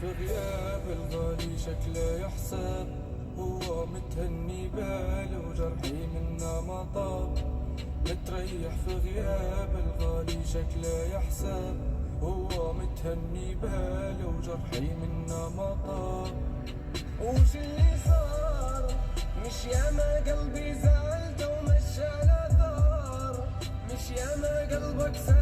في غياب الغالي شكله يحسب، هو متهني بالي وجرحي منه ما طاب. متريح في غياب الغالي شكله يحسب، هو متهني بالي وجرحي منه ما طاب. وش اللي صار؟ مش ياما قلبي زعلت ومشى الاثار، مش ياما قلبك سار